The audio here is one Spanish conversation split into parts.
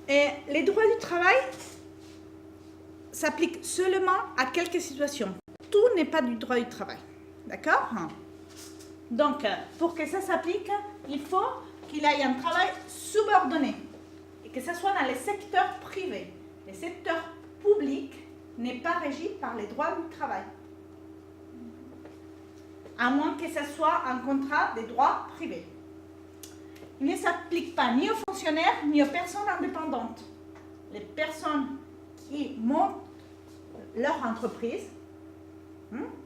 Les droits du travail s'appliquent seulement à quelques situations. Tout n'est pas du droit du travail. D'accord? Donc, pour que ça s'applique, il faut qu'il y ait un travail subordonné et que ce soit dans les secteurs privés. Le secteur public n'est pas régi par les droits du travail, à moins que ce soit un contrat de droit privé. Il ne s'applique pas ni aux fonctionnaires ni aux personnes indépendantes. Les personnes qui montent leur entreprise,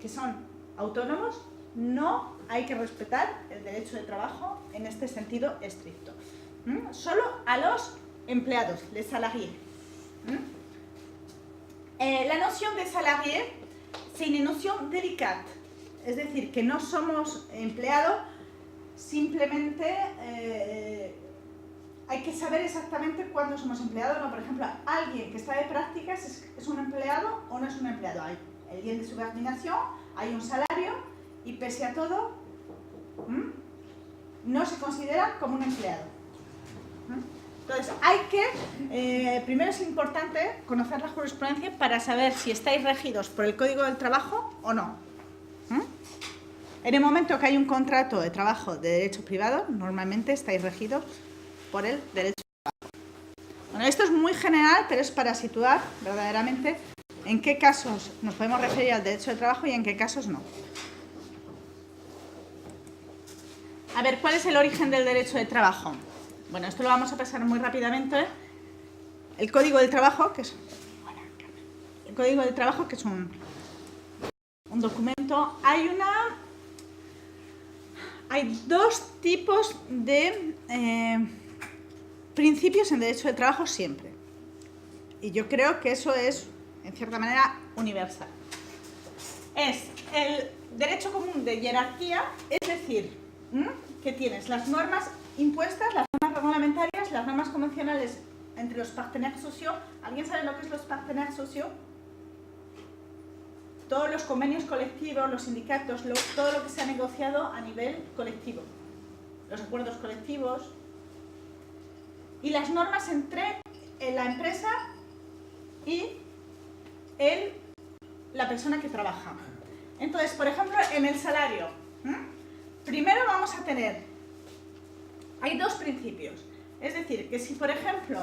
que son autónomos, no hay que respetar el derecho de trabajo en este sentido estricto. Solo a los empleados, les salariés. La noción de salarié, c'est une notion délicate. Es decir, que no somos empleados, simplemente hay que saber exactamente cuándo somos empleados. No, por ejemplo, alguien que está de prácticas es un empleado o no es un empleado. Hay el lien de subordinación, hay un salario y pese a todo no se considera como un empleado. Entonces, hay que, primero es importante conocer la jurisprudencia para saber si estáis regidos por el Código del Trabajo o no. En el momento que hay un contrato de trabajo de derecho privado, normalmente estáis regidos por el derecho privado. Bueno, esto es muy general, pero es para situar verdaderamente en qué casos nos podemos referir al derecho de trabajo y en qué casos no. A ver, ¿cuál es el origen del derecho de trabajo? Bueno, esto lo vamos a pasar muy rápidamente. El Código del Trabajo, que es un documento. Hay dos tipos de principios en derecho de trabajo siempre. Y yo creo que eso es, en cierta manera, universal. Es el derecho común de jerarquía, es decir, que tienes las normas impuestas, las normas reglamentarias, las normas convencionales entre los partenaires sociaux. ¿Alguien sabe lo que es los partenaires sociaux? Todos los convenios colectivos, los sindicatos, todo lo que se ha negociado a nivel colectivo. Los acuerdos colectivos y las normas entre la empresa y la persona que trabaja. Entonces, por ejemplo, en el salario, primero vamos a tener, hay dos principios. Es decir, que si, por ejemplo,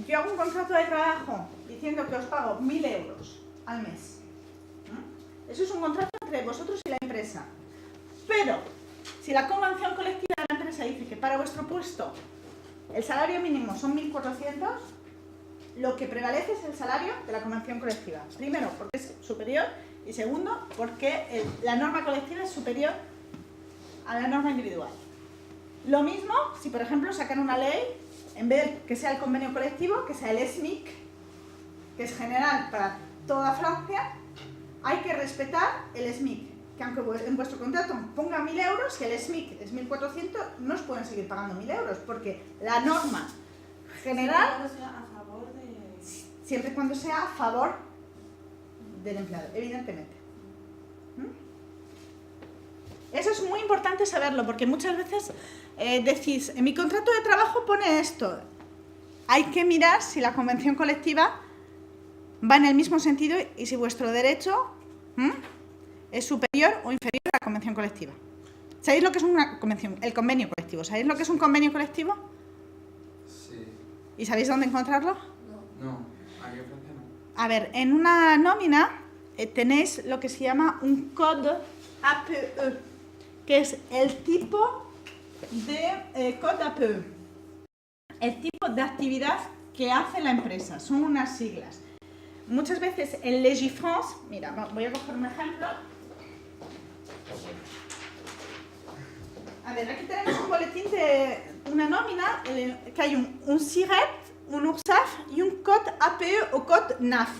yo hago un contrato de trabajo diciendo que os pago 1.000 euros al mes, eso es un contrato entre vosotros y la empresa. Pero, si la convención colectiva de la empresa dice que para vuestro puesto el salario mínimo son 1.400, lo que prevalece es el salario de la convención colectiva. Primero, porque es superior, y segundo, porque la norma colectiva es superior a la norma individual. Lo mismo si, por ejemplo, sacan una ley, en vez de que sea el convenio colectivo, que sea el SMIC, que es general para toda Francia, hay que respetar el SMIC, que aunque en vuestro contrato ponga 1.000 euros, si el SMIC es 1.400, no os pueden seguir pagando 1.000 euros, porque la norma general, siempre y cuando sea a favor del empleado, evidentemente. Eso es muy importante saberlo, porque muchas veces decís, en mi contrato de trabajo pone esto. Hay que mirar si la convención colectiva va en el mismo sentido y si vuestro derecho es superior o inferior a la convención colectiva. ¿Sabéis lo que es una convención? El convenio colectivo. ¿Sabéis lo que es un convenio colectivo? Sí. ¿Y sabéis dónde encontrarlo? No, aquí en Francia no. A ver, en una nómina tenéis lo que se llama un code APE, que es el tipo de code APE, el tipo de actividad que hace la empresa. Son unas siglas. Muchas veces en Legifrance, mira, voy a coger un ejemplo. A ver, aquí tenemos un boletín de una nómina, que hay un SIRET, un URSSAF y un code APE o code NAF.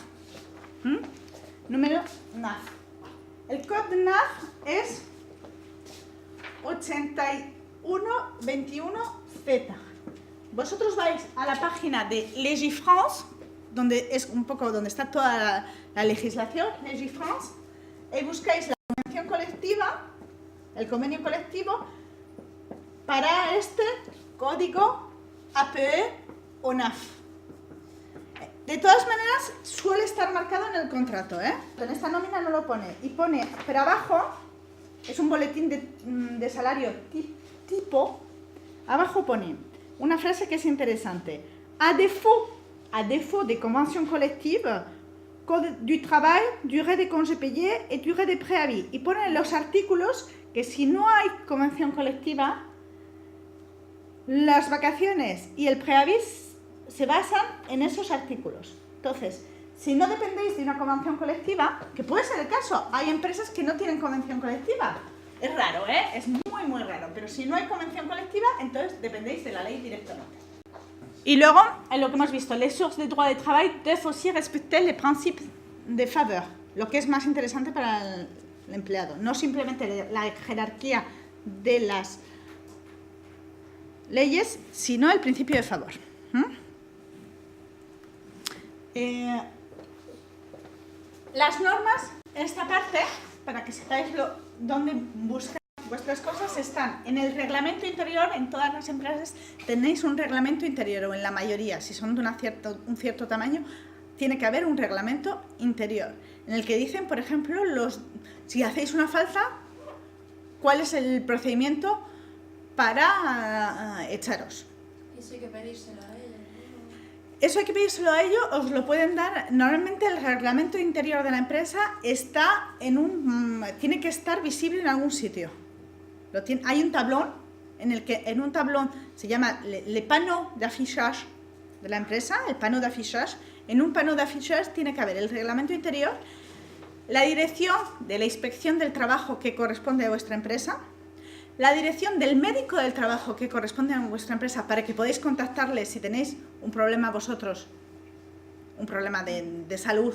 Número NAF. El code NAF es 8121Z. Vosotros vais a la página de Legifrance, donde es un poco donde está toda la legislación, Legifrance, y buscáis la convención colectiva, el convenio colectivo, para este código APE o NAF. De todas maneras, suele estar marcado en el contrato, ¿eh? En esta nómina no lo pone. Y pone, pero abajo, es un boletín de salario tipo, abajo pone una frase que es interesante. A défaut de convention collective, code du travail, durée de congés payés et durée de préavis. Y pone en los artículos que si no hay convención colectiva, las vacaciones y el preavis se basan en esos artículos. Entonces, si no dependéis de una convención colectiva, que puede ser el caso, hay empresas que no tienen convención colectiva. Es raro, ¿eh? Es muy raro. Pero si no hay convención colectiva, entonces dependéis de la ley directamente. Y luego, en lo que hemos visto, les sources de droit de travail doivent aussi respecter les principes de faveur, lo que es más interesante para el empleado. No simplemente la jerarquía de las leyes, sino el principio de favor. Las normas, en esta parte, para que sepáis dónde buscar vuestras cosas, están en el reglamento interior. En todas las empresas tenéis un reglamento interior, o en la mayoría, si son de un cierto tamaño, tiene que haber un reglamento interior, en el que dicen, por ejemplo, si hacéis una falta, cuál es el procedimiento para echaros. Eso hay que pedírselo a ellos. Eso hay que pedírselo a ellos, os lo pueden dar. Normalmente el reglamento interior de la empresa está tiene que estar visible en algún sitio. Hay un tablón, en un tablón se llama le panneau d'affichage de la empresa, el panneau d'affichage. En un panneau d'affichage tiene que haber el reglamento interior, la dirección de la inspección del trabajo que corresponde a vuestra empresa, la dirección del médico del trabajo que corresponde a vuestra empresa para que podáis contactarle si tenéis un problema vosotros, un problema de salud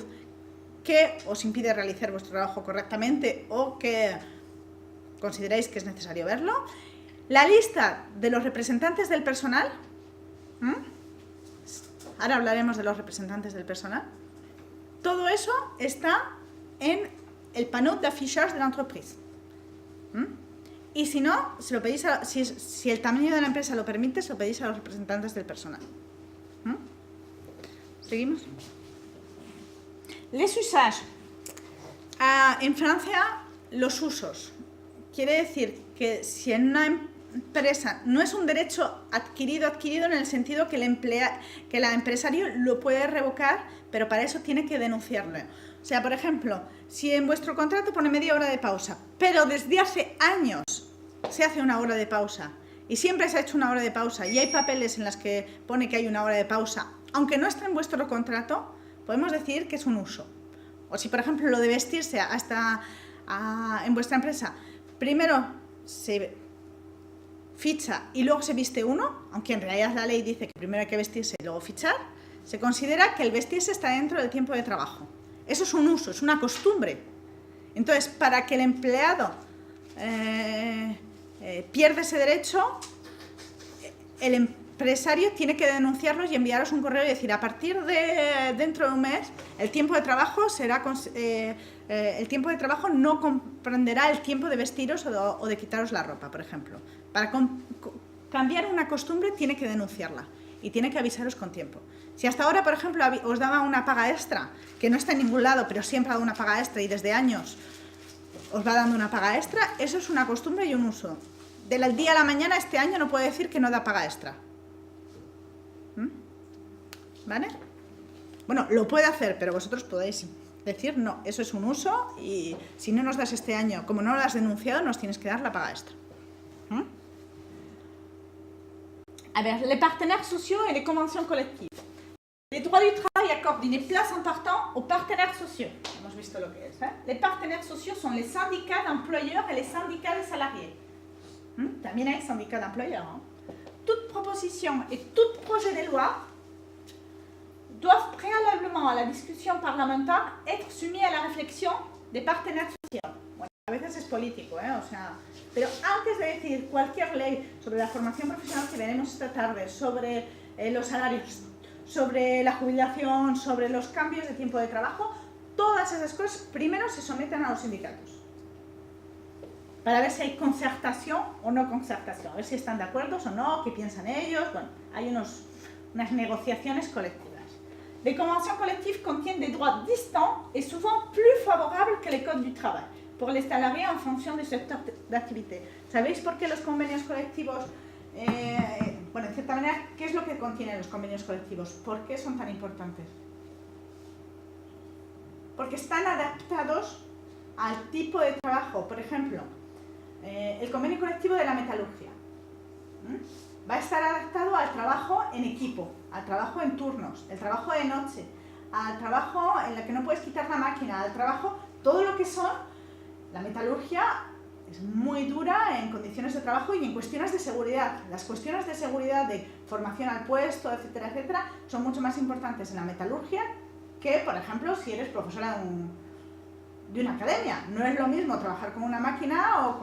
que os impide realizar vuestro trabajo correctamente o que consideráis que es necesario verlo, la lista de los representantes del personal, ahora hablaremos de los representantes del personal, todo eso está en el panneau d'affichage de la entreprise. Y si no, se lo pedís si el tamaño de la empresa lo permite, se lo pedís a los representantes del personal. ¿Seguimos? Les usages. En Francia, los usos. Quiere decir que si en una empresa no es un derecho adquirido en el sentido que el empresario lo puede revocar, pero para eso tiene que denunciarlo. O sea, por ejemplo, si en vuestro contrato pone media hora de pausa, pero desde hace años se hace una hora de pausa y siempre se ha hecho una hora de pausa y hay papeles en los que pone que hay una hora de pausa, aunque no esté en vuestro contrato, podemos decir que es un uso. O si, por ejemplo, lo de vestirse en vuestra empresa, primero se ficha y luego se viste uno, aunque en realidad la ley dice que primero hay que vestirse y luego fichar, se considera que el vestirse está dentro del tiempo de trabajo. Eso es un uso, es una costumbre. Entonces, para que el empleado pierda ese derecho, el empresario tiene que denunciarlo y enviaros un correo y decir, a partir de dentro de un mes, el tiempo de trabajo no comprenderá el tiempo de vestiros o de quitaros la ropa, por ejemplo. Para cambiar una costumbre tiene que denunciarla y tiene que avisaros con tiempo. Si hasta ahora, por ejemplo, os daba una paga extra, que no está en ningún lado, pero siempre ha dado una paga extra y desde años os va dando una paga extra, eso es una costumbre y un uso. Del día a la mañana este año no puede decir que no da paga extra. ¿Vale? Bueno, lo puede hacer, pero vosotros podéis decir no, eso es un uso y si no nos das este año, como no lo has denunciado, nos tienes que dar la paga extra. A ver, les partenaires sociaux et les conventions collectives. Les droits du travail accordent une place importante aux partenaires sociaux. Hemos visto lo que es, ¿eh? Les partenaires sociaux sont les syndicats d'employeurs et les syndicats de salariés. También hay syndicats d'employeurs. Toute proposition et tout projet de loi doivent préalablement à la discussion parlementaire être soumis à la réflexion des partenaires sociaux. Bueno, a veces es político, o sea, pero antes de decir cualquier ley sobre la formación profesional que veremos esta tarde, sobre los salarios, sobre la jubilación, sobre los cambios de tiempo de trabajo, todas esas cosas primero se someten a los sindicatos para ver si hay concertación o no concertación, a ver si están de acuerdo o no, qué piensan ellos. Bueno, hay unas negociaciones colectivas. les conventions collectives contiennent des droits distants et souvent plus favorables que les codes du travail pour les salariés en fonction du secteur d'activité. ¿Sabéis por qué los convenios colectivos, bueno, en cierta manera, qué es lo que contienen los convenios colectivos? ¿Por qué son tan importantes? Porque están adaptados al tipo de trabajo. Por ejemplo, el convenio colectivo de la metalurgia va a estar adaptado al trabajo en equipo, al trabajo en turnos, el trabajo de noche, al trabajo en el que no puedes quitar la máquina, al trabajo, todo lo que son. La metalurgia es muy dura en condiciones de trabajo y en cuestiones de seguridad. Las cuestiones de seguridad, de formación al puesto, etcétera, etcétera, son mucho más importantes en la metalurgia que, por ejemplo, si eres profesora de una academia. No es lo mismo trabajar con una máquina o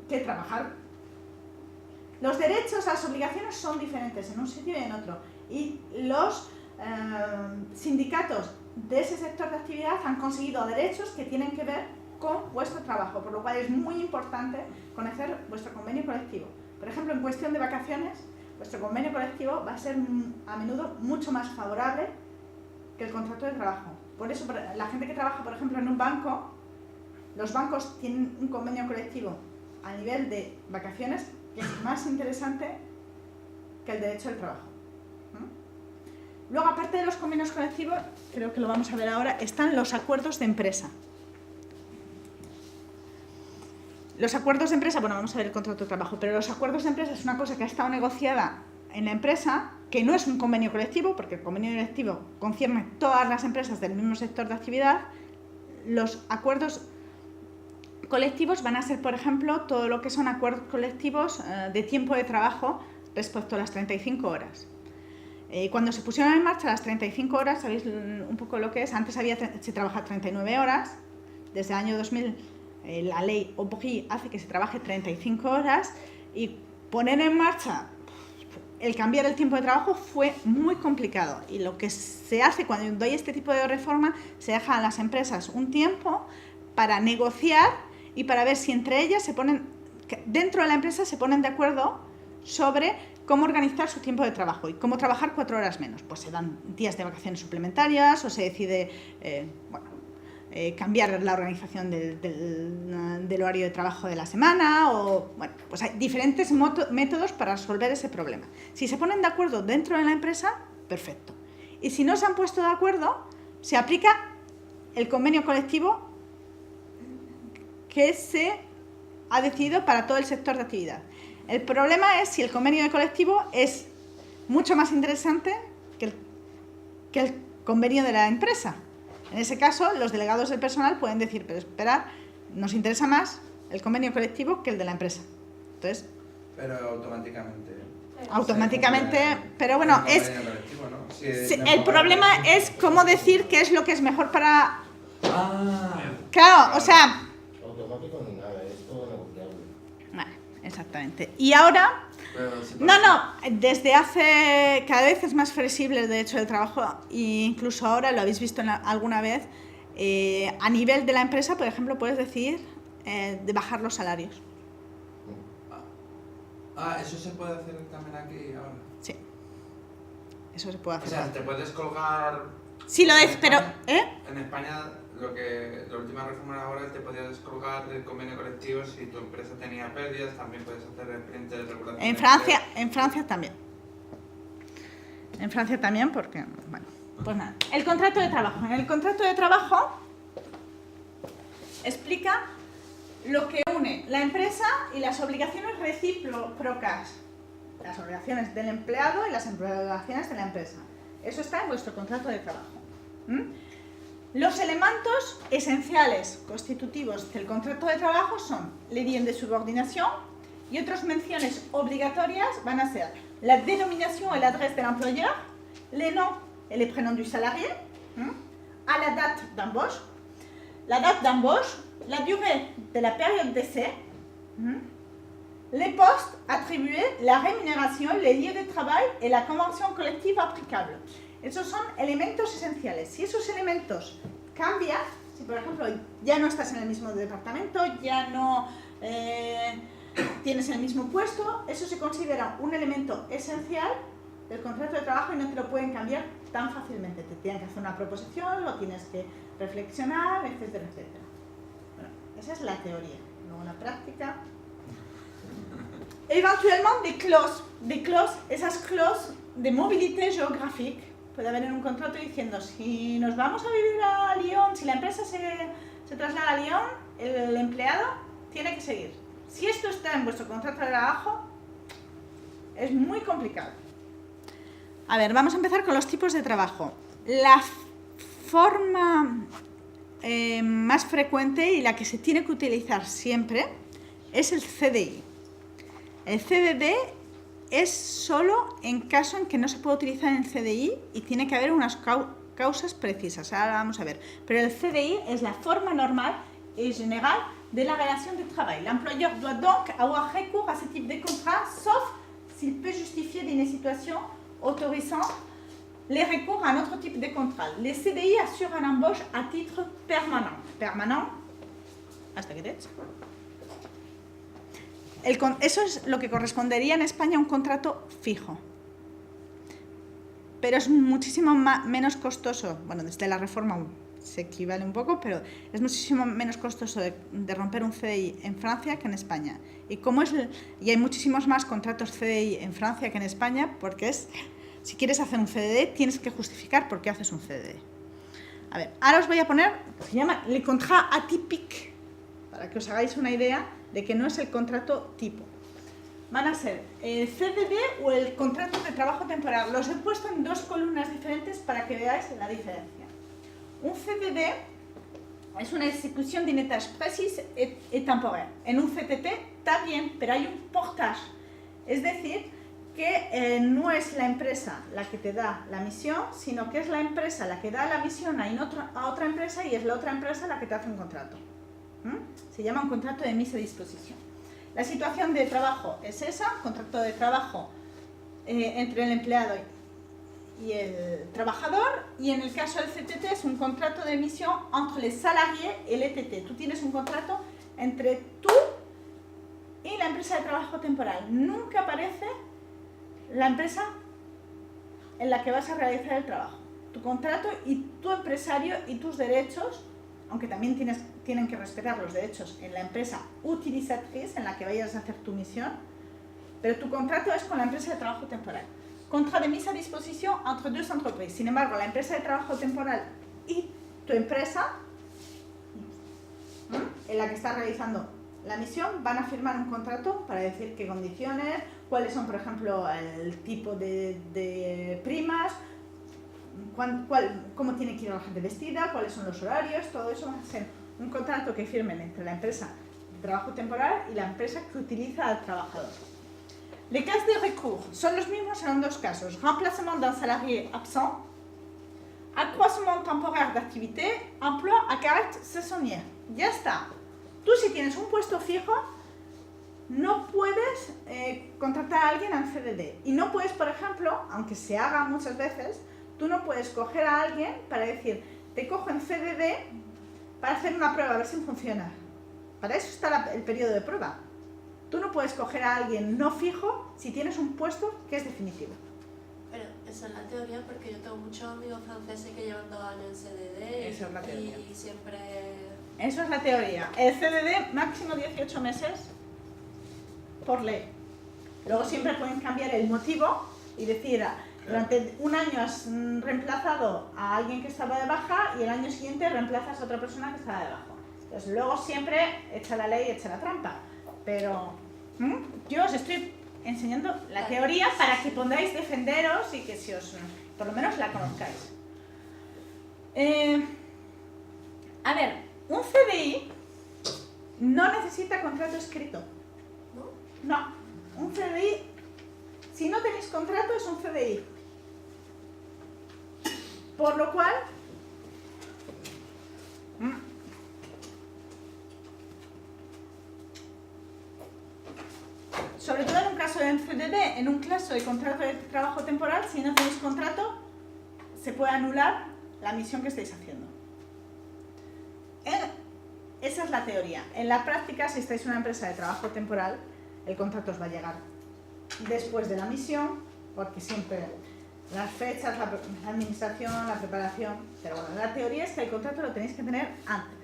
que trabajar. Los derechos, las obligaciones son diferentes en un sitio y en otro. Y los sindicatos de ese sector de actividad han conseguido derechos que tienen que ver con vuestro trabajo, por lo cual es muy importante conocer vuestro convenio colectivo. Por ejemplo, en cuestión de vacaciones, vuestro convenio colectivo va a ser a menudo mucho más favorable que el contrato de trabajo. Por eso, la gente que trabaja, por ejemplo, en un banco, los bancos tienen un convenio colectivo a nivel de vacaciones que es más interesante que el derecho del trabajo. Luego, aparte de los convenios colectivos, creo que lo vamos a ver ahora, están los acuerdos de empresa. Los acuerdos de empresa, bueno, vamos a ver el contrato de trabajo, pero los acuerdos de empresa es una cosa que ha estado negociada en la empresa, que no es un convenio colectivo, porque el convenio colectivo concierne todas las empresas del mismo sector de actividad. Los acuerdos colectivos van a ser, por ejemplo, todo lo que son acuerdos colectivos de tiempo de trabajo respecto a las 35 horas. Cuando se pusieron en marcha las 35 horas, sabéis un poco lo que es, antes se trabaja 39 horas, desde el año 2000 la ley Aubry hace que se trabaje 35 horas y poner en marcha el cambiar el tiempo de trabajo fue muy complicado. Y lo que se hace cuando hay este tipo de reforma, se deja a las empresas un tiempo para negociar y para ver si entre ellas dentro de la empresa se ponen de acuerdo sobre cómo organizar su tiempo de trabajo y cómo trabajar 4 horas menos. Pues se dan días de vacaciones suplementarias o se decide cambiar la organización del horario de trabajo de la semana o, bueno, pues hay diferentes métodos para resolver ese problema. Si se ponen de acuerdo dentro de la empresa, perfecto. Y si no se han puesto de acuerdo, se aplica el convenio colectivo que se ha decidido para todo el sector de actividad. El problema es si el convenio de colectivo es mucho más interesante que el convenio de la empresa. En ese caso, los delegados del personal pueden decir, pero esperad, nos interesa más el convenio colectivo que el de la empresa. Entonces, pero automáticamente. Automáticamente, pero bueno, es colectivo, ¿no? el problema es cómo decir qué es lo que es mejor para... Ah, Claro, o sea... Automático ni nada, es todo negociable. Vale, exactamente. Y ahora... No, desde hace... Cada vez es más flexible el derecho del trabajo e incluso ahora, lo habéis visto alguna vez, a nivel de la empresa, por ejemplo, puedes decidir de bajar los salarios. eso se puede hacer también aquí ahora. Sí, eso se puede hacer. O sea, te puedes colgar... Sí, lo es, pero... En España, la última reforma laboral te podías descolgar del convenio colectivo si tu empresa tenía pérdidas, también puedes hacer el expediente de regulación. En Francia también. En Francia también porque, bueno, pues nada. El contrato de trabajo. En el contrato de trabajo explica lo que une la empresa y las obligaciones recíprocas. Las obligaciones del empleado y las obligaciones de la empresa. Eso está en vuestro contrato de trabajo. Los elementos esenciales constitutivos del contrato de trabajo son les liens de subordinación y otras menciones obligatorias van a ser la dénomination et l'adresse de l'employeur, les noms et les prénoms du salarié, à la date d'embauche, la durée de la période d'essai, les postes attribués, la rémunération, les lieux de travail et la convention collective applicable. Esos son elementos esenciales. Si esos elementos cambian, si por ejemplo ya no estás en el mismo departamento, ya no tienes el mismo puesto, eso se considera un elemento esencial del contrato de trabajo y no te lo pueden cambiar tan fácilmente. Te tienen que hacer una proposición, lo tienes que reflexionar, etcétera, etcétera. Bueno, esa es la teoría. Luego la práctica. Éventuellement des clauses, esas clauses de mobilité géographique. Puede haber en un contrato diciendo, si nos vamos a vivir a Lyon, si la empresa se traslada a Lyon, el empleado tiene que seguir. Si esto está en vuestro contrato de trabajo, es muy complicado. A ver, vamos a empezar con los tipos de trabajo. La forma más frecuente y la que se tiene que utilizar siempre es el CDI. El CDD es solo en caso en que no se puede utilizar en CDI y tiene que haber unas causas precisas. Ahora vamos a ver. Pero el CDI es la forma normal y general de la relación de trabajo. L'employeur doit donc avoir recours à ce type de contrat, sauf s'il peut justifier d'une situation autorisant les recours à un autre type de contrat. Les CDI assurent une embauche à titre permanent. Permanent, hasta que te eches. Eso es lo que correspondería en España a un contrato fijo. Pero es muchísimo menos costoso. Bueno, desde la reforma se equivale un poco, pero es muchísimo menos costoso de romper un CDI en Francia que en España. Y hay muchísimos más contratos CDI en Francia que en España, porque si quieres hacer un CDD, tienes que justificar por qué haces un CDD. A ver, ahora os voy a poner, se llama le contrat atypique, para que os hagáis una idea de que no es el contrato tipo. Van a ser el CDD o el contrato de trabajo temporal. Los he puesto en dos columnas diferentes para que veáis la diferencia. Un CDD es una ejecución d'une tâche précise et temporaire. En un CTT también, pero hay un portage. Es decir, que no es la empresa la que te da la misión, sino que es la empresa la que da la misión a otra empresa y es la otra empresa la que te hace un contrato. Se llama un contrato de mise à disposición. La situación de trabajo es esa, contrato de trabajo entre el empleado y el trabajador, y en el caso del CTT es un contrato de misión entre les salariés y el ETT. Tú tienes un contrato entre tú y la empresa de trabajo temporal. Nunca aparece la empresa en la que vas a realizar el trabajo. Tu contrato y tu empresario y tus derechos, aunque también tienen que respetar los derechos en la empresa utilizatriz en la que vayas a hacer tu misión, pero tu contrato es con la empresa de trabajo temporal. Contrat de mise à disposition entre deux entreprises. Sin embargo, la empresa de trabajo temporal y tu empresa, en la que estás realizando la misión, van a firmar un contrato para decir qué condiciones, cuáles son, por ejemplo, el tipo de primas, cómo tiene que ir la gente vestida, cuáles son los horarios, todo eso va a ser un contrato que firmen entre la empresa de trabajo temporal y la empresa que utiliza al trabajador. Les cas de recours son los mismos en dos casos. Remplacement d'un salarié absent, accroissement temporaire d'activité, emploi à caractère saisonnier. Ya está. Tú si tienes un puesto fijo, no puedes contratar a alguien en CDD. Y no puedes, por ejemplo, aunque se haga muchas veces, tú no puedes coger a alguien para decir, te cojo en CDD para hacer una prueba, a ver si funciona. Para eso está el periodo de prueba. Tú no puedes coger a alguien no fijo si tienes un puesto que es definitivo. Pero eso es la teoría, porque yo tengo muchos amigos franceses que llevan 2 años en CDD. Eso es la teoría. Y siempre... Eso es la teoría. El CDD máximo 18 meses por ley. Luego siempre pueden cambiar el motivo y decir, durante un año has reemplazado a alguien que estaba de baja y el año siguiente reemplazas a otra persona que estaba de baja. Entonces luego siempre echa la ley, echa la trampa. Pero yo os estoy enseñando la teoría para que podáis defenderos y que si os, por lo menos la conozcáis. A ver, un CDI no necesita contrato escrito. No, un CDI, si no tenéis contrato es un CDI. Por lo cual, sobre todo en un caso de CDD, en un caso de contrato de trabajo temporal, si no tenéis contrato, se puede anular la misión que estáis haciendo. Esa es la teoría. En la práctica, si estáis en una empresa de trabajo temporal, el contrato os va a llegar después de la misión porque siempre las fechas, la administración, la preparación, pero bueno, la teoría es que el contrato lo tenéis que tener antes.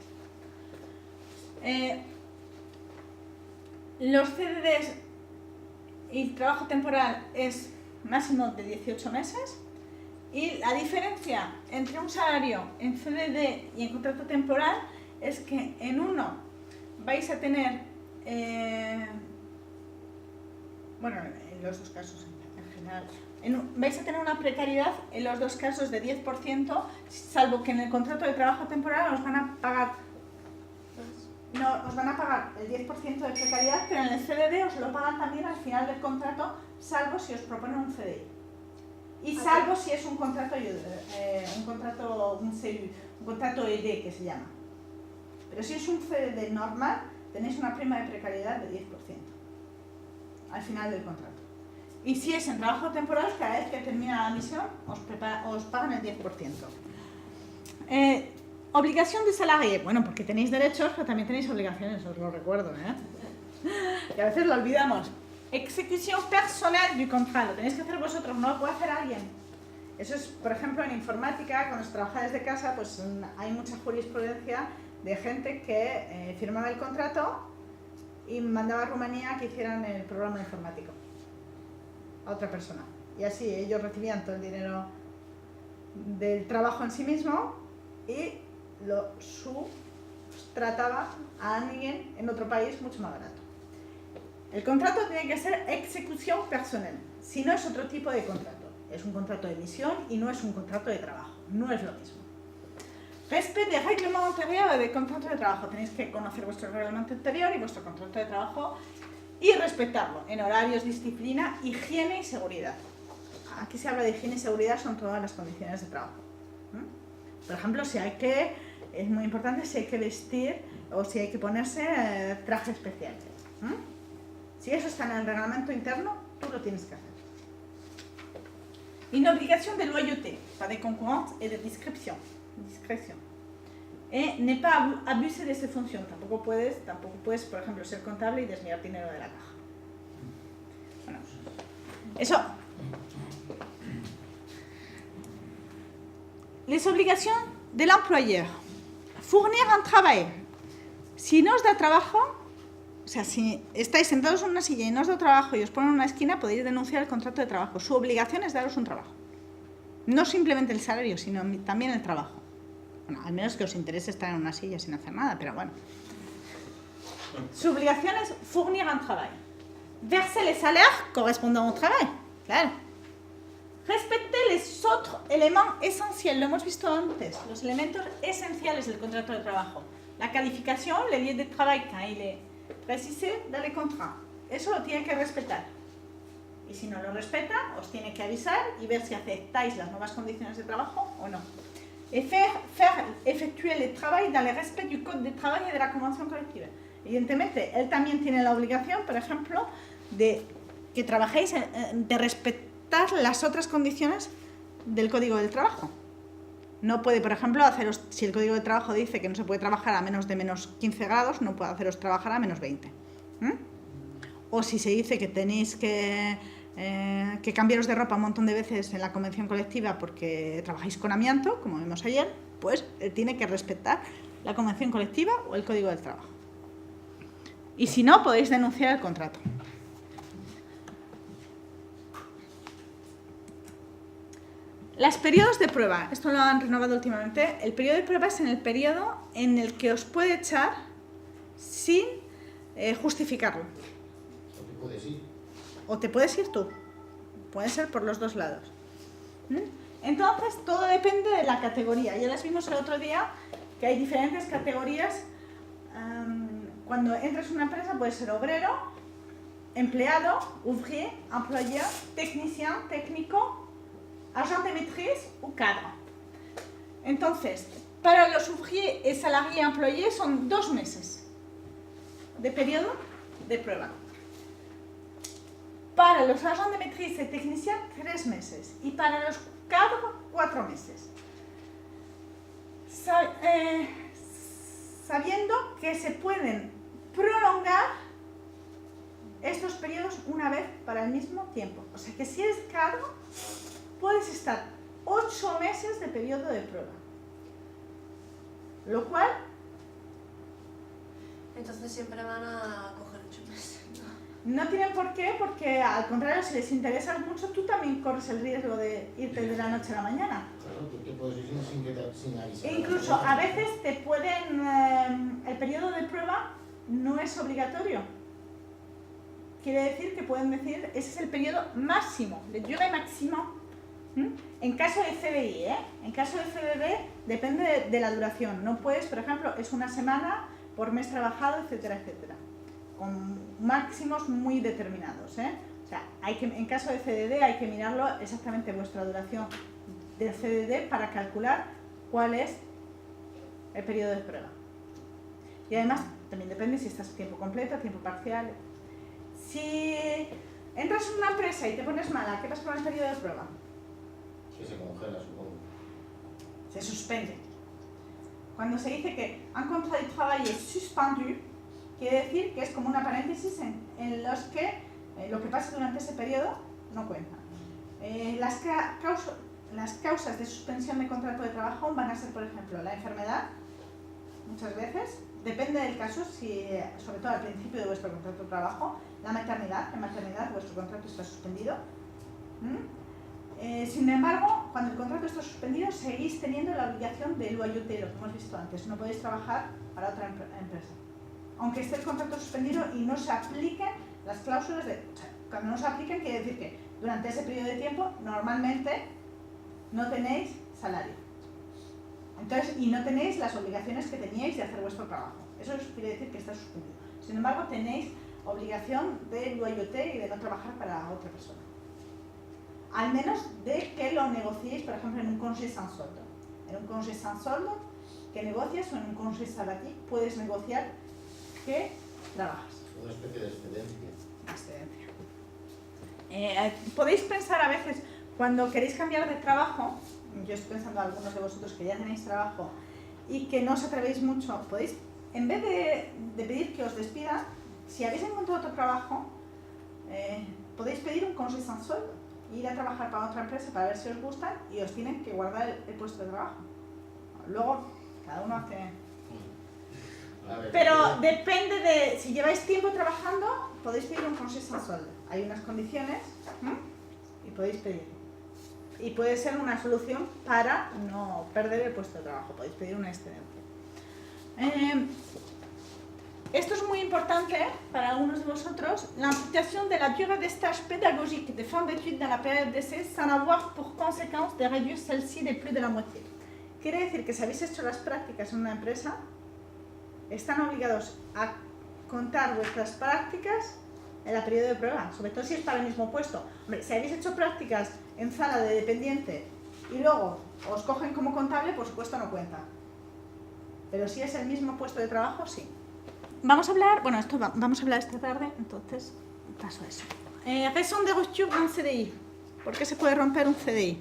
Los CDDs y el trabajo temporal es máximo de 18 meses y la diferencia entre un salario en CDD y en contrato temporal es que en uno vais a tener, bueno, en los dos casos en general, vais a tener una precariedad en los dos casos de 10%, salvo que en el contrato de trabajo temporal os van a pagar, no, os van a pagar el 10% de precariedad, pero en el CDD os lo pagan también al final del contrato, salvo si os proponen un CDI. Y salvo si es un contrato ED, que se llama. Pero si es un CDD normal, tenéis una prima de precariedad de 10% al final del contrato. Y si es en trabajo temporal, cada vez que termina la misión, os pagan el 10%. Obligación de salarié. Bueno, porque tenéis derechos, pero también tenéis obligaciones, os lo recuerdo, ¿eh? Y a veces lo olvidamos. Execución personal du contrat. Lo tenéis que hacer vosotros, no lo puede hacer alguien. Eso es, por ejemplo, en informática, cuando se trabaja desde casa, pues hay mucha jurisprudencia de gente que firmaba el contrato y mandaba a Rumanía que hicieran el programa informático a otra persona. Y así ellos recibían todo el dinero del trabajo en sí mismo y lo subtrataba a alguien en otro país mucho más barato. El contrato tiene que ser ejecución personal, si no es otro tipo de contrato. Es un contrato de misión y no es un contrato de trabajo, no es lo mismo. Respect des règlements intérieurs de contrato de trabajo. Tenéis que conocer vuestro reglamento interior y vuestro contrato de trabajo y respetarlo en horarios, disciplina, higiene y seguridad. Aquí se habla de higiene y seguridad, son todas las condiciones de trabajo. Por ejemplo, es muy importante si hay que vestir o si hay que ponerse traje especial. Si eso está en el reglamento interno, tú lo tienes que hacer. Une obligation de loyauté, pas de concurrence et de discrétion. Ne pas abuser de ses fonctions. Tampoco puedes, por ejemplo, ser contable y desviar dinero de la caja. Bueno, eso. Les obligations de l'employeur. Fournir un travail. Si no os da trabajo, o sea, si estáis sentados en una silla y no os da trabajo y os ponen en una esquina, podéis denunciar el contrato de trabajo. Su obligación es daros un trabajo. No simplemente el salario, sino también el trabajo. Bueno, al menos que os interese estar en una silla sin hacer nada, pero bueno. Su obligación es fournir un travail. Verser les salaires correspondant au travail. Claro. Respecter les autres éléments essentiels. Lo hemos visto antes. Los elementos esenciales del contrato de trabajo. La calificación, le lieu de travail, quand il est précisé dans le contrat. Eso lo tiene que respetar. Y si no lo respeta, os tiene que avisar y ver si aceptáis las nuevas condiciones de trabajo o no. Et faire effectuer le travail dans le respect du code de travail et de la convención colectiva. Evidentemente, él también tiene la obligación, por ejemplo, de que trabajéis, de respetar las otras condiciones del Código del Trabajo. No puede, por ejemplo, si el Código de Trabajo dice que no se puede trabajar a menos de menos 15 grados, no puede haceros trabajar a menos 20. O si se dice que tenéis que cambiaros de ropa un montón de veces en la convención colectiva porque trabajáis con amianto, como vimos ayer, pues tiene que respetar la convención colectiva o el Código del Trabajo. Y si no, podéis denunciar el contrato. Los periodos de prueba, esto lo han renovado últimamente. El periodo de prueba es el periodo en el que os puede echar sin justificarlo. ¿O te puedes ir? O te puedes ir tú. Puede ser por los dos lados. Entonces, todo depende de la categoría. Ya las vimos el otro día que hay diferentes categorías. Cuando entras en una empresa puede ser obrero, empleado, ouvrier, employeur, technicien, técnico, agent de maîtrise o cadre. Entonces, para los ouvriers y salariés employés son 2 meses de periodo de prueba. Para los agents de maîtrise y techniciens, 3 meses. Y para los cadres, 4 meses. Sabiendo que se pueden prolongar estos periodos una vez para el mismo tiempo. O sea que si eres cadre, puedes estar 8 meses de periodo de prueba. Lo cual, Entonces siempre van a coger 8 meses. no tienen por qué, porque al contrario, si les interesa mucho, tú también corres el riesgo de irte de la noche a la mañana. Claro, tú te puedes ir sin avisar. E incluso a veces te pueden, el periodo de prueba no es obligatorio. Quiere decir que pueden decir, ese es el periodo máximo, le durée maximum. En caso de CDI, en caso de CDD depende de la duración. No puedes, por ejemplo, es una semana por mes trabajado, etcétera, etcétera. Con máximos muy determinados. O sea, en caso de CDD hay que mirarlo exactamente vuestra duración del CDD para calcular cuál es el periodo de prueba. Y además también depende si estás a tiempo completo, a tiempo parcial. Si entras en una empresa y te pones mala, ¿qué pasa con el periodo de prueba? Que se congela, supongo. Se suspende. Cuando se dice que un contrat de trabajo es suspendu, quiere decir que es como una paréntesis en los que lo que pasa durante ese periodo no cuenta. Las causas de suspensión de contrato de trabajo van a ser, por ejemplo, la enfermedad, muchas veces, depende del caso, sobre todo al principio de vuestro contrato de trabajo, la maternidad, en maternidad vuestro contrato está suspendido. Sin embargo, cuando el contrato está suspendido, seguís teniendo la obligación de loyauté, lo que hemos visto antes, no podéis trabajar para otra empresa. Aunque esté el contrato suspendido y no se apliquen las cláusulas cuando no se apliquen quiere decir que durante ese periodo de tiempo normalmente no tenéis salario. Entonces, y no tenéis las obligaciones que teníais de hacer vuestro trabajo. Eso quiere decir que está suspendido. Sin embargo, tenéis obligación de loyauté y de no trabajar para otra persona. Al menos de que lo negociéis, por ejemplo, en un congé sans solde. En un congé sans solde que negocias o en un congé sabbatique puedes negociar que trabajas. Una especie de excedencia. Podéis pensar a veces, cuando queréis cambiar de trabajo, yo estoy pensando a algunos de vosotros que ya tenéis trabajo y que no os atrevéis mucho, podéis, en vez de pedir que os despidan, si habéis encontrado otro trabajo, podéis pedir un congé sans solde, ir a trabajar para otra empresa para ver si os gustan y os tienen que guardar el puesto de trabajo. Luego, cada uno hace... Pero depende de, si lleváis tiempo trabajando, podéis pedir un congé sans solde. Hay unas condiciones y podéis pedir. Y puede ser una solución para no perder el puesto de trabajo. Podéis pedir una excedencia. Esto es muy importante para algunos de vosotros. L'imputation de la durée des stages pédagogiques de fin d'études dans la période d'essai sans avoir pour conséquence de réduire celle-ci de plus de la moitié. Quiere decir que si habéis hecho las prácticas en una empresa, están obligados a contar vuestras prácticas en el periodo de prueba, sobre todo si es para el mismo puesto. Hombre, si habéis hecho prácticas en sala de dependiente y luego os cogen como contable, por supuesto no cuenta. Pero si es el mismo puesto de trabajo, sí. Vamos a hablar, bueno, vamos a hablar esta tarde, entonces paso a eso. Raison de rupture d'un CDI. ¿Por qué se puede romper un CDI?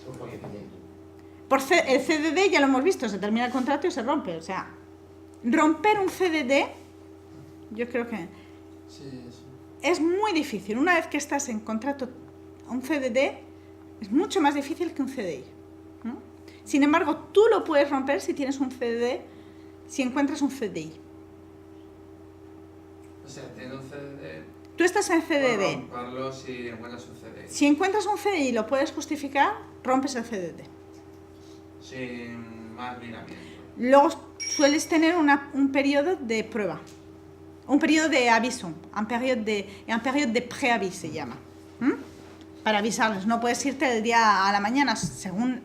Por fallecimiento. El CDD ya lo hemos visto, se termina el contrato y se rompe. O sea, romper un CDD, yo creo que Sí. es muy difícil. Una vez que estás en contrato, un CDD es mucho más difícil que un CDI. ¿No? Sin embargo, tú lo puedes romper si tienes un CDD, si encuentras un CDI. O sea, tiene un CDD. Tú estás en CDD. Romperlo si encuentras un CDD. Si encuentras un CDI y lo puedes justificar, rompes el CDD. Sin más miramiento. Luego sueles tener un periodo de prueba, un periodo de aviso, un periodo de préavis se llama, para avisarles. No puedes irte del día a la mañana, según,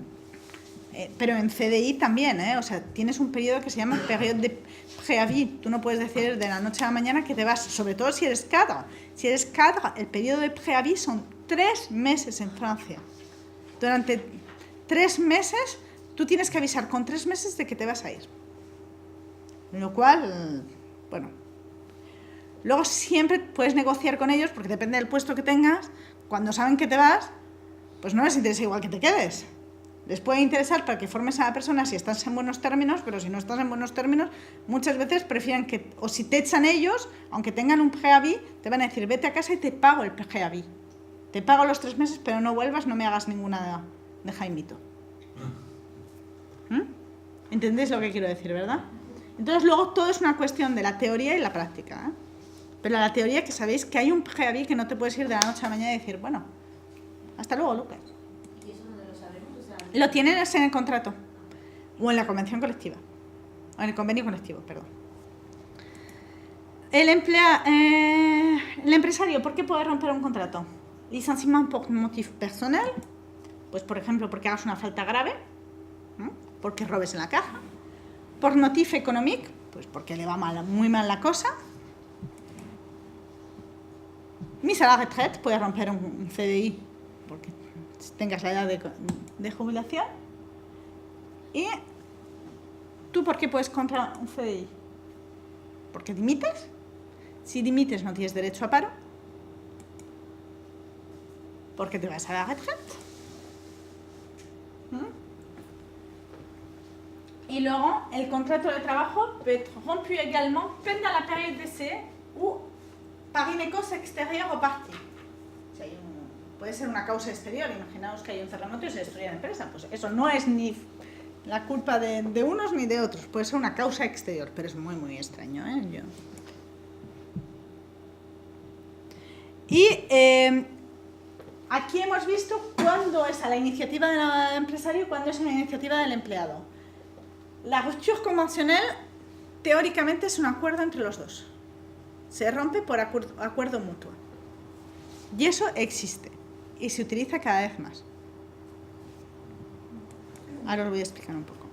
pero en CDI también, o sea, tienes un periodo que se llama periodo de préavis. Tú no puedes decir de la noche a la mañana que te vas, sobre todo si eres cadre. Si eres cadre, el periodo de préavis son 3 meses en Francia. Durante 3 meses, tú tienes que avisar con 3 meses de que te vas a ir. Lo cual, bueno, luego siempre puedes negociar con ellos, porque depende del puesto que tengas. Cuando saben que te vas, pues no les interesa igual que te quedes. Les puede interesar para que formes a la persona si estás en buenos términos, pero si no estás en buenos términos, muchas veces prefieren que, o si te echan ellos, aunque tengan un préavis, te van a decir, vete a casa y te pago el préavis. Te pago los 3 meses, pero no vuelvas, no me hagas ninguna de Jaimito. ¿Entendéis lo que quiero decir, verdad? Entonces luego todo es una cuestión de la teoría y la práctica, ¿eh? Pero la teoría, que sabéis que hay un préavis que no te puedes ir de la noche a la mañana y decir, bueno, hasta luego, Lucas. ¿Y eso dónde lo sabemos? O sea, Lo tienes en el contrato, o en la convención colectiva, o en el convenio colectivo, perdón. El empresario, ¿por qué puede romper un contrato? Licenciamiento por motif personnel, pues por ejemplo porque hagas una falta grave, ¿no? Porque robes en la caja. Por motif économique, pues porque le va muy mal la cosa. Mise à la retraite, puede romper un CDI porque tengas la edad de jubilación. ¿Y tú por qué puedes contra un CDI? Porque dimites. Si dimites no tienes derecho a paro, porque te vas a la retraite. Y luego, el contrato de trabajo peut être rompu également pendant la période d'essai ou par une cause extérieure au parti. Si hay puede ser una causa exterior, imaginaos que hay un terremoto y se destruye la empresa, pues eso no es ni la culpa de unos ni de otros, puede ser una causa exterior, pero es muy muy extraño, ¿eh? Aquí hemos visto cuándo es a la iniciativa del empresario y cuándo es a la iniciativa del empleado. La rupture conventionnelle, teóricamente, es un acuerdo entre los dos. Se rompe por acuerdo mutuo. Y eso existe y se utiliza cada vez más. Ahora os voy a explicar un poco.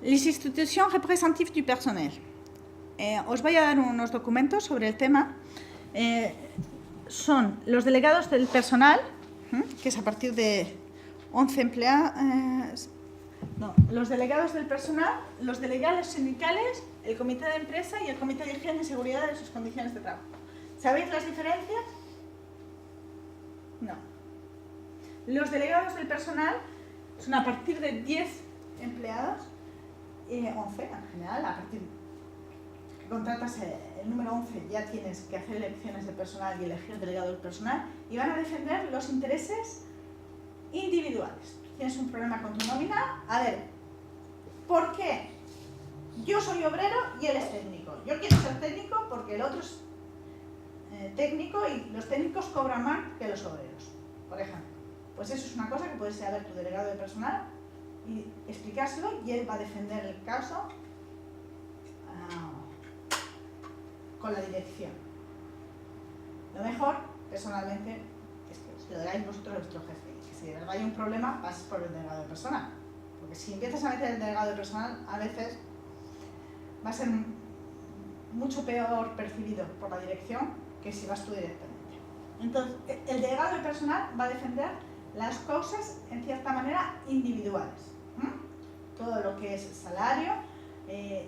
Les institutions représentatives du personnel. Os voy a dar unos documentos sobre el tema. Son los delegados del personal, que es a partir de 11 empleados. No, los delegados del personal, los delegados sindicales, el comité de empresa y el comité de higiene y seguridad de sus condiciones de trabajo. ¿Sabéis las diferencias? No. Los delegados del personal son a partir de 10 empleados, 11 en general, a partir que contratas el número 11 ya tienes que hacer elecciones de personal y elegir delegado del personal y van a defender los intereses individuales. Tienes un problema con tu nómina, a ver, ¿por qué? Yo soy obrero y él es técnico. Yo quiero ser técnico porque el otro es técnico y los técnicos cobran más que los obreros, por ejemplo. Pues eso es una cosa que puedes saber tu delegado de personal y explicárselo y él va a defender el caso con la dirección. Lo mejor, personalmente, es que se lo digáis vosotros a vuestro jefe. Si hay un problema, vas por el delegado de personal. Porque si empiezas a meter el delegado de personal, a veces va a ser mucho peor percibido por la dirección que si vas tú directamente. Entonces, el delegado de personal va a defender las cosas, en cierta manera, individuales. Todo lo que es salario.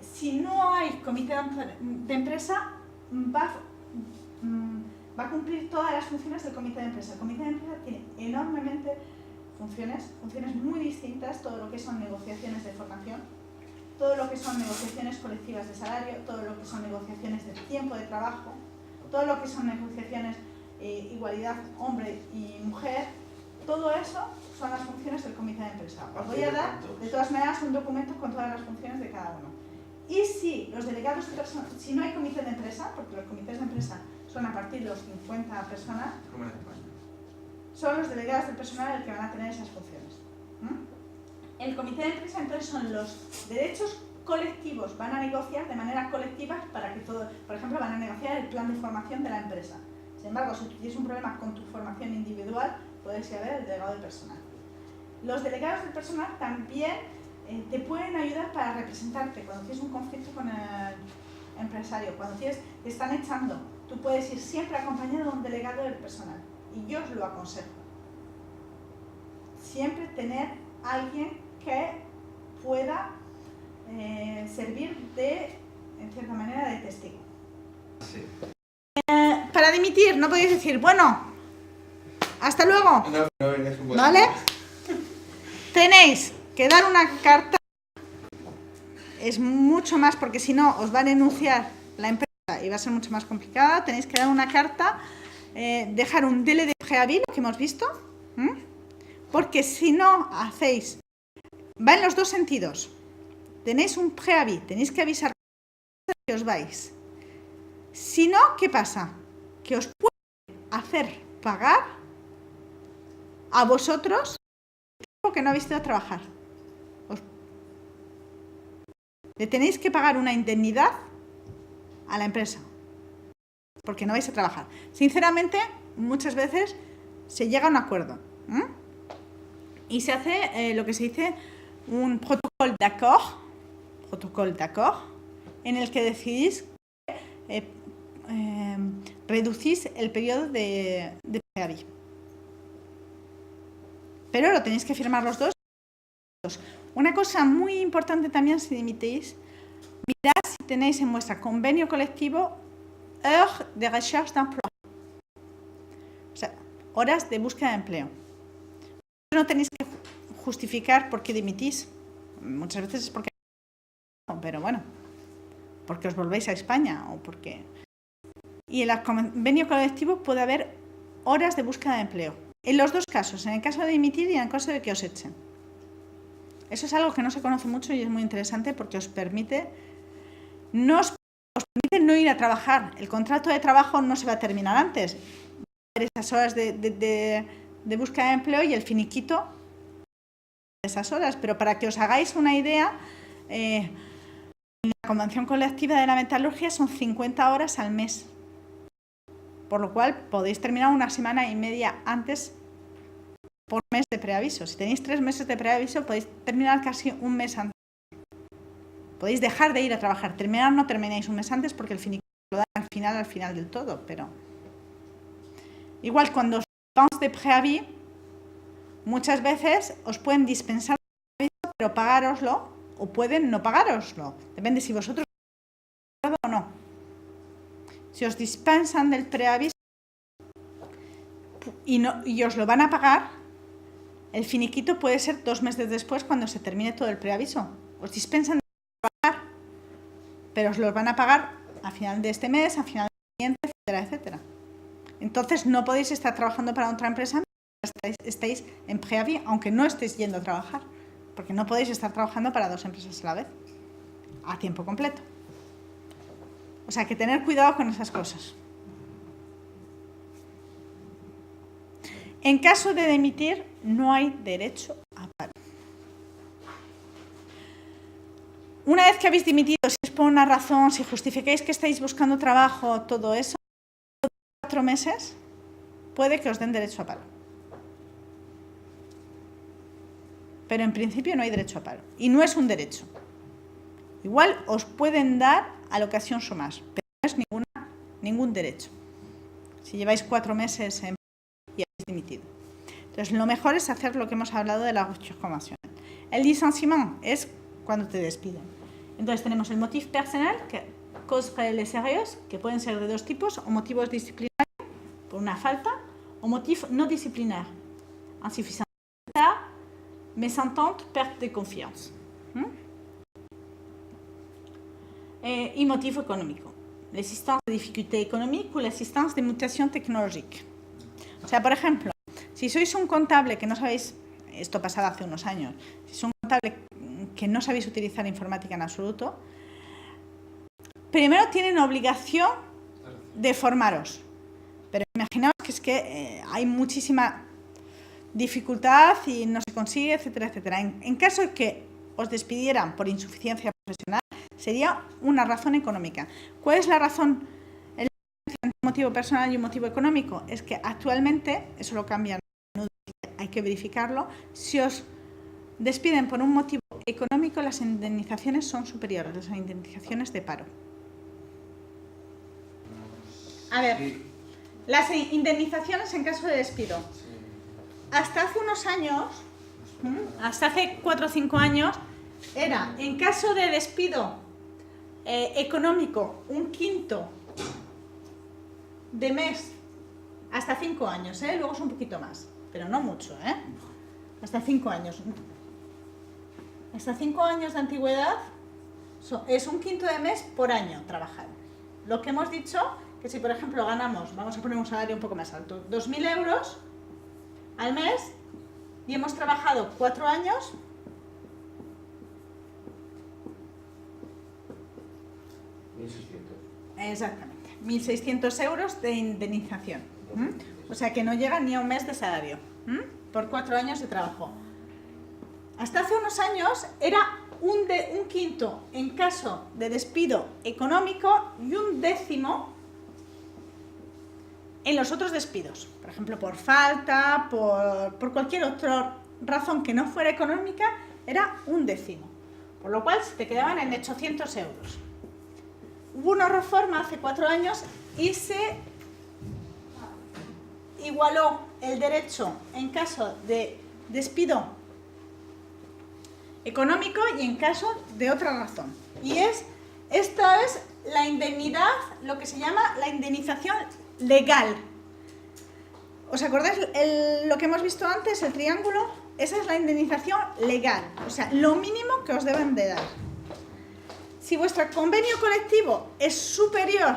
Si no hay comité de empresa, va a cumplir todas las funciones del comité de empresa. El comité de empresa tiene enormemente funciones muy distintas, todo lo que son negociaciones de formación, todo lo que son negociaciones colectivas de salario, todo lo que son negociaciones de tiempo de trabajo, todo lo que son negociaciones igualdad hombre y mujer, todo eso son las funciones del comité de empresa. Os voy a dar, de todas maneras, un documento con todas las funciones de cada uno. Y si los delegados de personal, si no hay comité de empresa, porque los comités de empresa son a partir de los 50 personas, Como en España. son los delegados del personal el que van a tener esas funciones. El comité de empresa entonces son los derechos colectivos, van a negociar de manera colectiva para que todo, por ejemplo, van a negociar el plan de formación de la empresa. Sin embargo, si tú tienes un problema con tu formación individual, puedes ir a ver el delegado del personal. Los delegados del personal también te pueden ayudar para representarte cuando tienes un conflicto con el empresario, cuando te están echando. Tú puedes ir siempre acompañado de un delegado del personal. Y yo os lo aconsejo. Siempre tener alguien que pueda servir en cierta manera, de testigo. Sí. Para dimitir, no podéis decir, bueno, Hasta luego. No, es un buen ¿Vale? Tenéis que dar una carta. Es mucho más, porque si no os va a denunciar la empresa y va a ser mucho más complicada. Tenéis que dar una carta, dejar un délai de préavis, lo que hemos visto, porque si no hacéis, va en los dos sentidos. Tenéis un préavis, tenéis que avisar que os vais. Si no, ¿qué pasa? Que os puede hacer pagar a vosotros el tiempo que no habéis ido a trabajar. Le tenéis que pagar una indemnidad a la empresa porque no vais a trabajar. Sinceramente, muchas veces se llega a un acuerdo y se hace lo que se dice un protocolo d'accord, en el que decidís reducís el periodo de préavis. Pero lo tenéis que firmar los dos. Una cosa muy importante también si dimitís, mirad si tenéis en vuestro convenio colectivo heures de recherche d'emploi, o sea, horas de búsqueda de empleo. No tenéis que justificar por qué dimitís. Muchas veces es porque, pero bueno, porque os volvéis a España o porque... Y en el convenio colectivo puede haber horas de búsqueda de empleo. En los dos casos, en el caso de dimitir y en el caso de que os echen. Eso es algo que no se conoce mucho y es muy interesante porque os permite no ir a trabajar. El contrato de trabajo no se va a terminar antes. Va a haber esas horas de búsqueda de empleo y el finiquito de esas horas. Pero para que os hagáis una idea, en la convención colectiva de la metalurgia son 50 horas al mes. Por lo cual podéis terminar una semana y media antes por mes de preaviso. Si tenéis 3 meses de preaviso, podéis terminar casi un mes antes. Podéis dejar de ir a trabajar. Terminar no terminéis un mes antes porque el finiquito lo dan al final del todo. Pero igual cuando os vamos de preavis, muchas veces os pueden dispensar el preaviso, pero pagároslo, o pueden no pagároslo. Depende si vosotros o no. Si os dispensan del preaviso y os lo van a pagar, el finiquito puede ser 2 meses después cuando se termine todo el preaviso. Os dispensan de pagar, pero os los van a pagar a final de este mes, a final del siguiente, etcétera, etcétera. Entonces no podéis estar trabajando para otra empresa mientras estáis en preavis, aunque no estéis yendo a trabajar, porque no podéis estar trabajando para 2 empresas a la vez, a tiempo completo. O sea, que tener cuidado con esas cosas. En caso de dimitir, no hay derecho a paro. Una vez que habéis dimitido, si es por una razón, si justificáis que estáis buscando trabajo, todo eso, 4 meses, puede que os den derecho a paro. Pero en principio no hay derecho a paro. Y no es un derecho. Igual os pueden dar allocación chômage, pero no es ningún derecho. Si lleváis 4 meses en y habéis dimitido. Entonces, lo mejor es hacer lo que hemos hablado de la rupture conventionnelle. El licenciement es cuando te despiden. Entonces, tenemos el motif personnel, que causes réelles et sérieuses, que pueden ser de 2 tipos, o motivos disciplinarios, por una falta, o motif no disciplinaire, insuffisance d'état, mésentente, perte de confiance. Y motif económico, l'existence de difficultés économiques o l'existence de mutations technologiques. O sea, por ejemplo, si sois un contable que no sabéis, esto pasaba hace unos años, si sois un contable que no sabéis utilizar informática en absoluto, primero tienen obligación de formaros. Pero imaginaos que es que hay muchísima dificultad y no se consigue, etcétera, etcétera. En caso de que os despidieran por insuficiencia profesional, sería una razón económica. ¿Cuál es la razón? Un motivo personal y un motivo económico es que actualmente, eso lo cambian, hay que verificarlo, si os despiden por un motivo económico, las indemnizaciones son superiores, las indemnizaciones de paro. A ver, las indemnizaciones en caso de despido. Hasta hace unos años, hasta hace 4 o 5 años, era en caso de despido económico, 1/5 de mes Hasta 5 años, ¿eh? Luego es un poquito más, pero no mucho, ¿eh? Hasta 5 años. Hasta 5 años de antigüedad es un quinto de mes por año trabajado. Lo que hemos dicho, que si por ejemplo ganamos, vamos a poner un salario un poco más alto, 2.000 euros al mes y hemos trabajado 4 años, exactamente, 1.600 euros de indemnización. O sea que no llega ni a un mes de salario por 4 años de trabajo. Hasta hace unos años era un quinto en caso de despido económico y un décimo en los otros despidos. Por ejemplo, por falta, por cualquier otra razón que no fuera económica, era un décimo. Por lo cual se te quedaban en 800 euros. Hubo una reforma hace 4 años y se igualó el derecho en caso de despido económico y en caso de otra razón. Y esta es la indemnidad, lo que se llama la indemnización legal. ¿Os acordáis lo que hemos visto antes, el triángulo? Esa es la indemnización legal, o sea, lo mínimo que os deben de dar. Si vuestro convenio colectivo es superior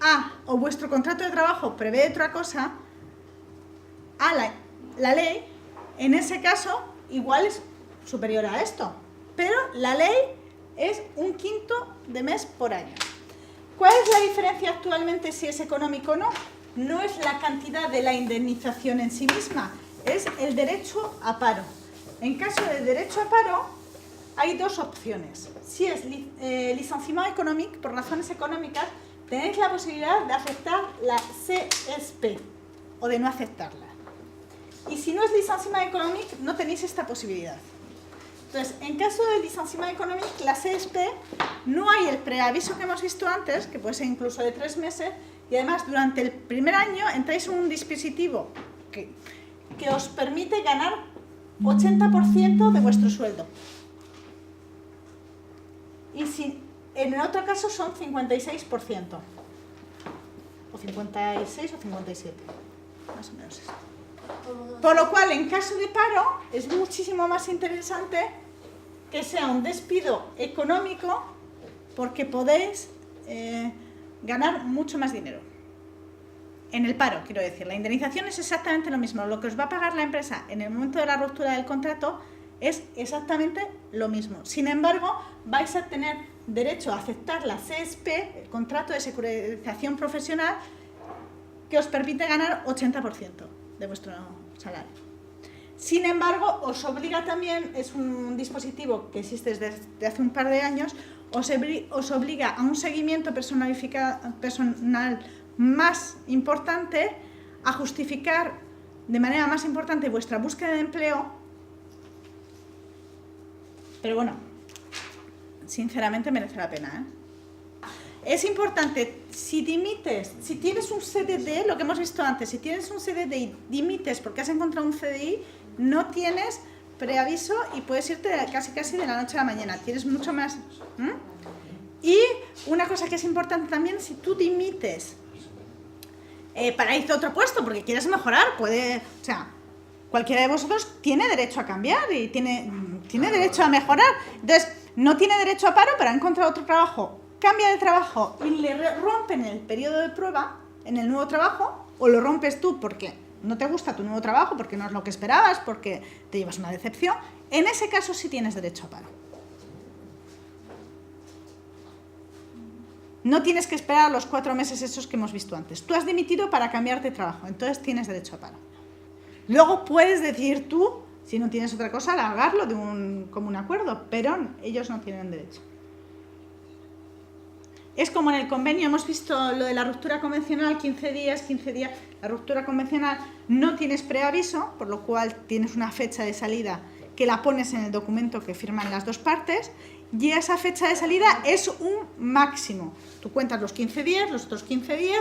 a, o vuestro contrato de trabajo prevé otra cosa, a la ley, en ese caso, igual es superior a esto. Pero la ley es un quinto de mes por año. ¿Cuál es la diferencia actualmente si es económico o no? No es la cantidad de la indemnización en sí misma, es el derecho a paro. En caso de derecho a paro, hay dos opciones. Si es licenciamiento económico, por razones económicas, tenéis la posibilidad de aceptar la CSP o de no aceptarla. Y si no es licenciamiento económico, no tenéis esta posibilidad. Entonces, en caso de licenciamiento económico, la CSP, no hay el preaviso que hemos visto antes, que puede ser incluso de 3 meses, y además durante el primer año entráis en un dispositivo que os permite ganar 80% de vuestro sueldo. Y si en el otro caso son 56%, o 56 o 57, más o menos eso. Por lo cual, en caso de paro, es muchísimo más interesante que sea un despido económico porque podéis ganar mucho más dinero. En el paro, quiero decir, la indemnización es exactamente lo mismo. Lo que os va a pagar la empresa en el momento de la ruptura del contrato es exactamente lo mismo. Sin embargo, vais a tener derecho a aceptar la CSP, el contrato de securización profesional, que os permite ganar 80% de vuestro salario. Sin embargo, os obliga también, es un dispositivo que existe desde hace un par de años, os obliga a un seguimiento personal más importante, a justificar de manera más importante vuestra búsqueda de empleo. Pero bueno, sinceramente merece la pena, ¿eh? Es importante, si dimites, si tienes un CDD, lo que hemos visto antes, si tienes un CDD y dimites porque has encontrado un CDI, no tienes preaviso y puedes irte casi de la noche a la mañana, tienes mucho más. Y una cosa que es importante también, si tú dimites para irte a otro puesto porque quieres mejorar, o sea, cualquiera de vosotros tiene derecho a cambiar y tiene derecho a mejorar. Entonces, no tiene derecho a paro, pero ha encontrado otro trabajo, cambia de trabajo y le rompen el periodo de prueba en el nuevo trabajo, o lo rompes tú porque no te gusta tu nuevo trabajo, porque no es lo que esperabas, porque te llevas una decepción, en ese caso sí tienes derecho a paro. No tienes que esperar los 4 meses esos que hemos visto antes. Tú has dimitido para cambiar de trabajo, entonces tienes derecho a paro. Luego puedes decidir tú, si no tienes otra cosa, alargarlo de un común acuerdo, pero ellos no tienen derecho. Es como en el convenio, hemos visto lo de la ruptura convencional, 15 días, la ruptura convencional no tienes preaviso, por lo cual tienes una fecha de salida que la pones en el documento que firman las dos partes, y esa fecha de salida es un máximo. Tú cuentas los 15 días, los otros 15 días,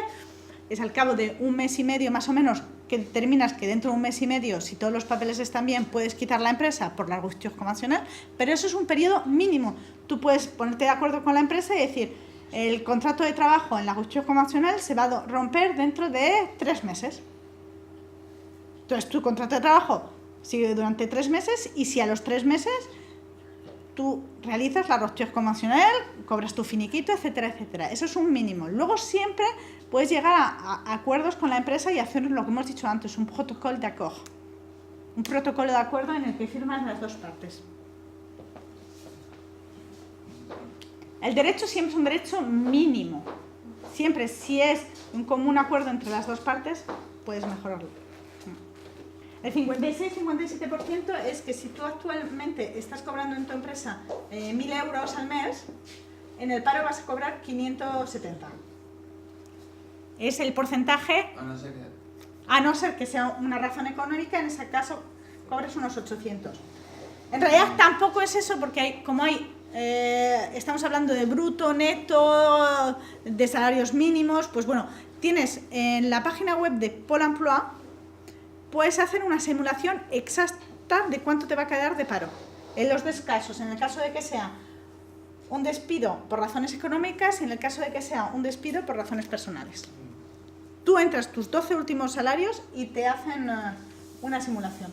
es al cabo de un mes y medio más o menos que determinas que dentro de un mes y medio, si todos los papeles están bien, puedes quitar la empresa por la ruptura convencional, pero eso es un periodo mínimo. Tú puedes ponerte de acuerdo con la empresa y decir, el contrato de trabajo en la rupture conventionnelle se va a romper dentro de 3 meses. Entonces, tu contrato de trabajo sigue durante 3 meses y si a los 3 meses tú realizas la rupture conventionnelle, cobras tu finiquito, etcétera, etcétera. Eso es un mínimo. Luego siempre puedes llegar a acuerdos con la empresa y hacer lo que hemos dicho antes, un protocolo d'accord. Un protocolo de acuerdo en el que firman las dos partes. El derecho siempre es un derecho mínimo. Siempre, si es un común acuerdo entre las dos partes, puedes mejorarlo. El 56-57% es que si tú actualmente estás cobrando en tu empresa 1.000 euros al mes, en el paro vas a cobrar 570. Es el porcentaje, a no ser que sea una razón económica, en ese caso cobres unos 800. En realidad tampoco es eso porque estamos hablando de bruto, neto, de salarios mínimos, pues bueno, tienes en la página web de Pôle Emploi, puedes hacer una simulación exacta de cuánto te va a quedar de paro. En los dos casos, en el caso de que sea un despido por razones económicas y en el caso de que sea un despido por razones personales. Tú entras tus 12 últimos salarios y te hacen una simulación.